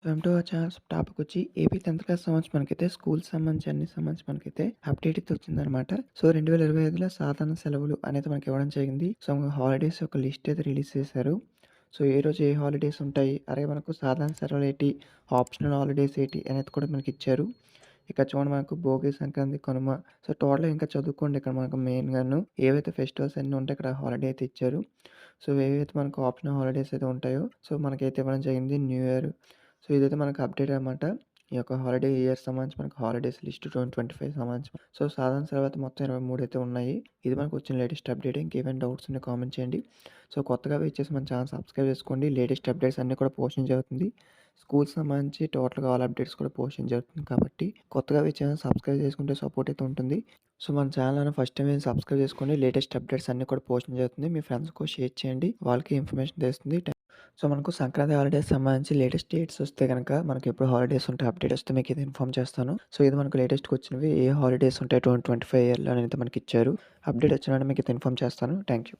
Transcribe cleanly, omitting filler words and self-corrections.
Welcome to our channel. Topic వచ్చి AP 10th class సంబంధించి మనకైతే స్కూల్‌కి సంబంధించి అన్ని సంబంధించి మనకైతే అప్డేట్ అయితే వచ్చిందనమాట. సో, 2025లో సాధారణ సెలవులు అనేది మనకి ఇవ్వడం జరిగింది. సో, హాలిడేస్ యొక్క లిస్ట్ అయితే రిలీజ్ చేశారు. సో, ఏ రోజు ఏ హాలిడేస్ ఉంటాయి, అలాగే మనకు సాధారణ సెలవులు ఏంటి, ఆప్షనల్ హాలిడేస్ ఏంటి అనేది కూడా మనకిచ్చారు. ఇక చూడండి మనకు భోగి, సంక్రాంతి, కనుమ. సో, టోటల్‌గా ఇంకా చదువుకోండి ఇక్కడ మనకు మెయిన్‌గాను ఏవైతే ఫెస్టివల్స్ అన్నీ ఉంటాయో ఇక్కడ హాలిడే అయితే ఇచ్చారు. సో, ఏవైతే మనకు ఆప్షనల్ హాలిడేస్ అయితే ఉంటాయో సో, మనకైతే ఇవ్వడం జరిగింది. New year. సో, ఇదైతే మనకు అప్డేట్ అనమాట. ఈ యొక్క హాలిడే ఇయర్ సంబంధించి మనకు హాలిడేస్ లిస్ట్ 2025 సంబంధించి. సో, సాధారణ సెలవులు అయితే మొత్తం 23 అయితే ఉన్నాయి. ఇది మనకు వచ్చిన లేటెస్ట్ అప్డేట్. ఇంకేమైనా డౌట్స్ ఉంటే కామెంట్ చేయండి. సో, కొత్తగా వచ్చేసి మన ఛానల్ సబ్స్క్రైబ్ చేసుకోండి. లేటెస్ట్ అప్డేట్స్ అన్నీ కూడా పోస్టింగ్ జరుగుతుంది. స్కూల్స్ సంబంధించి టోటల్‌గా ఆల్ అప్డేట్స్ కూడా పోస్టింగ్ జరుగుతుంది కాబట్టి కొత్తగా ఈ ఛానల్ సబ్స్క్రైబ్ చేసుకుంటే సపోర్ట్ అయితే ఉంటుంది. సో, మన ఛానల్‌ని ఫస్ట్ టైం సబ్స్క్రైబ్ చేసుకోండి. లేటెస్ట్ అప్డేట్స్ అన్నీ కూడా పోస్టింగ్ జరుగుతుంది. మీ ఫ్రెండ్స్‌కి కూడా షేర్ చేయండి. వాళ్ళకి ఇన్ఫర్మేషన్ తెలుస్తుంది. సో, మనకు సంక్రాంతి హాలిడేస్ సంబంధించి లేటెస్ట్ డేట్స్ వస్తే గనక మనకి ఎప్పుడు హాలిడేస్ ఉంటే అప్డేట్ వస్తే మీకు ఇది ఇన్ఫార్మ్ చేస్తాను. సో, ఇది మనకు లేటెస్ట్‌గా వచ్చినవి ఏ హాలిడేస్ ఉంటాయి 2025 ఇయర్‌లో అనేది మనకిచ్చారు. అప్డేట్ వచ్చిన వెంటనే మీకు అయితే ఇన్ఫార్మ్ చేస్తాను. Thank you.